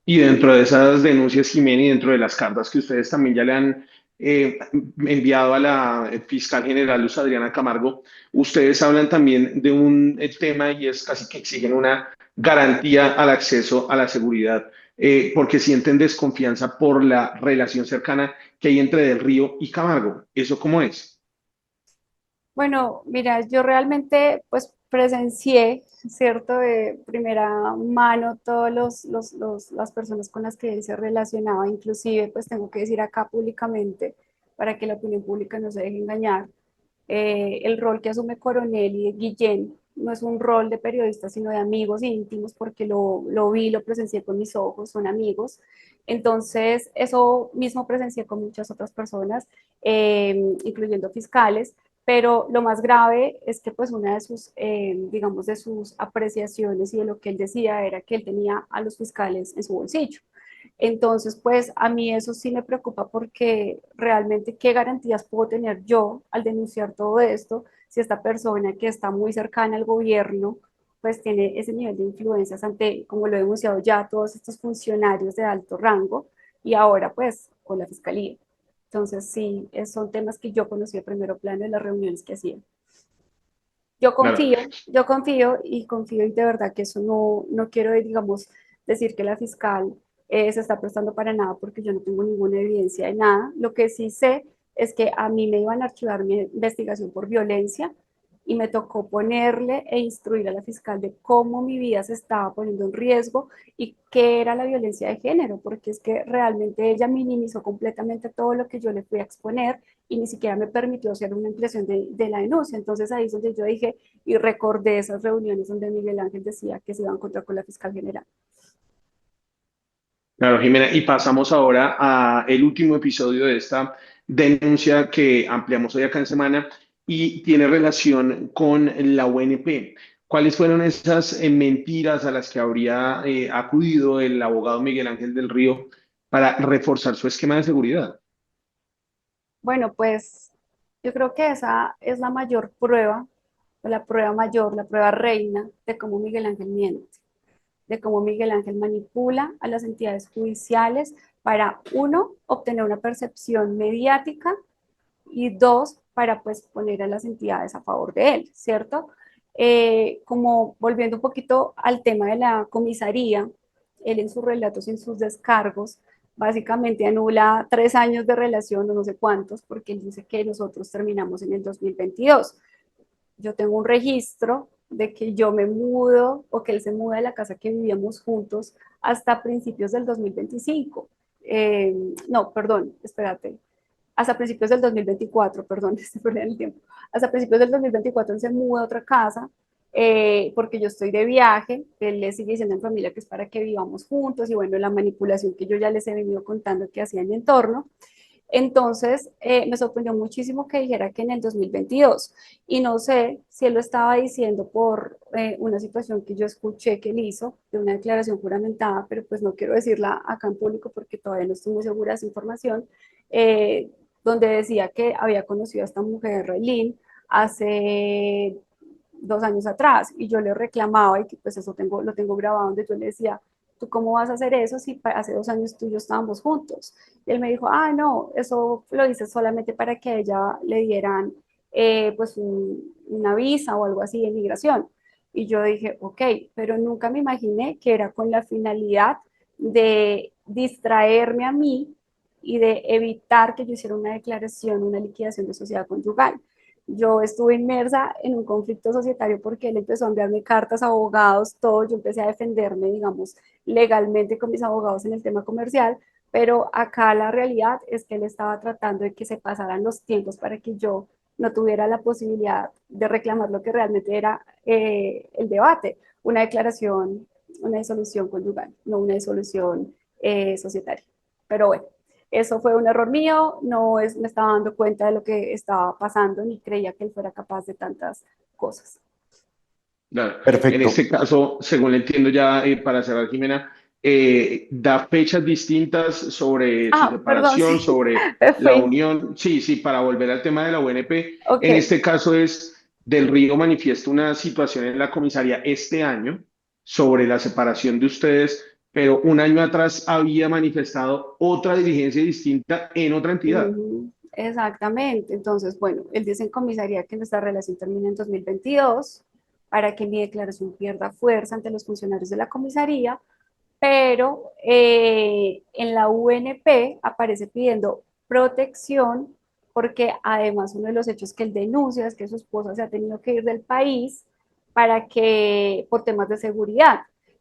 Y dentro de esas denuncias, Jimena, y dentro de las cartas que ustedes también ya le han enviado a la fiscal general Luz Adriana Camargo, ustedes hablan también de un tema y es casi que exigen una garantía al acceso a la seguridad, porque sienten desconfianza por la relación cercana que hay entre Del Río y Camargo. ¿Eso cómo es? Bueno, mira, yo realmente pues presencié, ¿cierto? De primera mano todos las personas con las que él se relacionaba, inclusive pues tengo que decir acá públicamente para que la opinión pública no se deje engañar, el rol que asume Coronel y Guillén no es un rol de periodista, sino de amigos íntimos, porque lo vi, lo presencié con mis ojos, son amigos. Entonces, eso mismo presencié con muchas otras personas, incluyendo fiscales, pero lo más grave es que pues una de sus, digamos, de sus apreciaciones y de lo que él decía era que él tenía a los fiscales en su bolsillo. Entonces, pues a mí eso sí me preocupa porque realmente qué garantías puedo tener yo al denunciar todo esto si esta persona que está muy cercana al gobierno pues tiene ese nivel de influencias ante, como lo he denunciado ya, todos estos funcionarios de alto rango y ahora pues con la fiscalía. Entonces, sí, son temas que yo conocí de primero plano en las reuniones que hacía. Claro. Yo confío y confío y de verdad que eso no quiero, digamos, decir que la fiscal se está prestando para nada porque yo no tengo ninguna evidencia de nada. Lo que sí sé es que a mí me iban a archivar mi investigación por violencia y me tocó ponerle e instruir a la fiscal de cómo mi vida se estaba poniendo en riesgo y qué era la violencia de género, porque es que realmente ella minimizó completamente todo lo que yo le fui a exponer y ni siquiera me permitió hacer una impresión de la denuncia. Entonces ahí es donde yo dije y recordé esas reuniones donde Miguel Ángel decía que se iba a encontrar con la fiscal general. Claro, Jimena, y pasamos ahora a el último episodio de esta denuncia que ampliamos hoy acá en Semana y tiene relación con la UNP. ¿Cuáles fueron esas mentiras a las que habría acudido el abogado Miguel Ángel del Río para reforzar su esquema de seguridad? Bueno, pues yo creo que esa es la mayor prueba, la prueba mayor, la prueba reina de cómo Miguel Ángel miente, de cómo Miguel Ángel manipula a las entidades judiciales para, uno, obtener una percepción mediática y dos, para pues poner a las entidades a favor de él, ¿cierto? Como volviendo un poquito al tema de la comisaría, él en sus relatos y en sus descargos básicamente anula 3 años de relación o no sé cuántos, porque él dice que nosotros terminamos en el 2022. Yo tengo un registro de que yo me mudo o que él se muda de la casa que vivíamos juntos hasta principios del 2025. No, perdón, espérate, hasta principios del 2024, perdón, se perdí el tiempo, hasta principios del 2024 él se muda a otra casa porque yo estoy de viaje, él le sigue diciendo en familia que es para que vivamos juntos y bueno, la manipulación que yo ya les he venido contando que hacía en mi entorno. Entonces, me sorprendió muchísimo que dijera que en el 2022, y no sé si él lo estaba diciendo por una situación que yo escuché que él hizo, de una declaración juramentada, pero pues no quiero decirla acá en público porque todavía no estoy muy segura de esa información, eh, donde decía que había conocido a esta mujer, Raylene, hace 2 años atrás, y yo le reclamaba, y que pues eso lo tengo grabado, donde yo le decía, ¿tú cómo vas a hacer eso si hace 2 años tú y yo estábamos juntos? Y él me dijo, ah, no, eso lo hice solamente para que a ella le dieran pues una visa o algo así de migración. Y yo dije, ok, pero nunca me imaginé que era con la finalidad de distraerme a mí y de evitar que yo hiciera una declaración, una liquidación de sociedad conyugal. Yo estuve inmersa en un conflicto societario porque él empezó a enviarme cartas a abogados, todo, yo empecé a defenderme, digamos, legalmente con mis abogados en el tema comercial, pero acá la realidad es que él estaba tratando de que se pasaran los tiempos para que yo no tuviera la posibilidad de reclamar lo que realmente era el debate, una declaración, una disolución conyugal, no una disolución societaria. Pero bueno, eso fue un error mío, no me estaba dando cuenta de lo que estaba pasando ni creía que él fuera capaz de tantas cosas. Claro. En Perfecto. este caso, según le entiendo ya, para cerrar, Jimena, da fechas distintas sobre su Ah, perdón, separación, sí, sobre me la fui. unión. Sí, sí, para volver al tema de la UNP, Ok. en este caso es Del Río manifiesta una situación en la comisaría este año sobre la separación de ustedes, pero un año atrás había manifestado otra diligencia distinta en otra entidad. Exactamente. Entonces, bueno, él dice en comisaría que nuestra relación termina en 2022 para que mi declaración pierda fuerza ante los funcionarios de la comisaría, pero en la UNP aparece pidiendo protección porque además uno de los hechos que él denuncia es que su esposa se ha tenido que ir del país por temas de seguridad.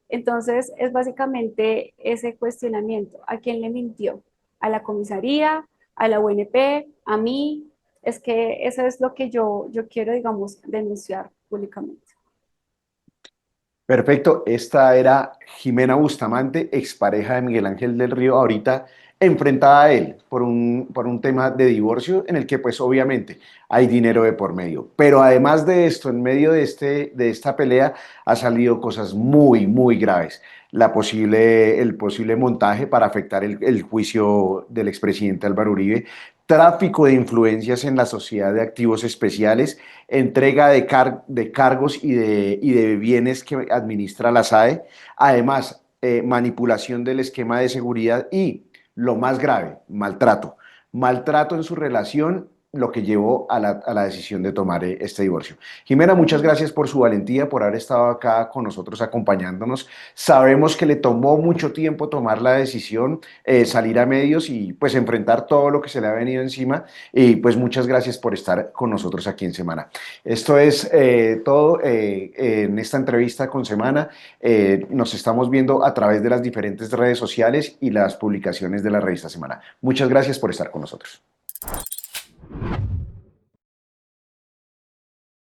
Entonces es básicamente ese cuestionamiento. ¿A quién le mintió? ¿A la comisaría? ¿A la UNP? ¿A mí? Es que eso es lo que yo quiero, digamos, denunciar públicamente. Perfecto, esta era Jimena Bustamante, expareja de Miguel Ángel del Río, ahorita enfrentada a él por un tema de divorcio en el que pues obviamente hay dinero de por medio. Pero además de esto, en medio de esta pelea ha salido cosas muy, muy graves. El posible montaje para afectar el juicio del expresidente Álvaro Uribe, tráfico de influencias en la sociedad de activos especiales, entrega de cargos y de bienes que administra la SAE, además manipulación del esquema de seguridad y, lo más grave, maltrato. Maltrato en su relación, lo que llevó a la decisión de tomar este divorcio. Jimena, muchas gracias por su valentía, por haber estado acá con nosotros acompañándonos. Sabemos que le tomó mucho tiempo tomar la decisión, salir a medios y pues enfrentar todo lo que se le ha venido encima. Y pues muchas gracias por estar con nosotros aquí en Semana. Esto es todo en esta entrevista con Semana. Nos estamos viendo a través de las diferentes redes sociales y las publicaciones de la revista Semana. Muchas gracias por estar con nosotros.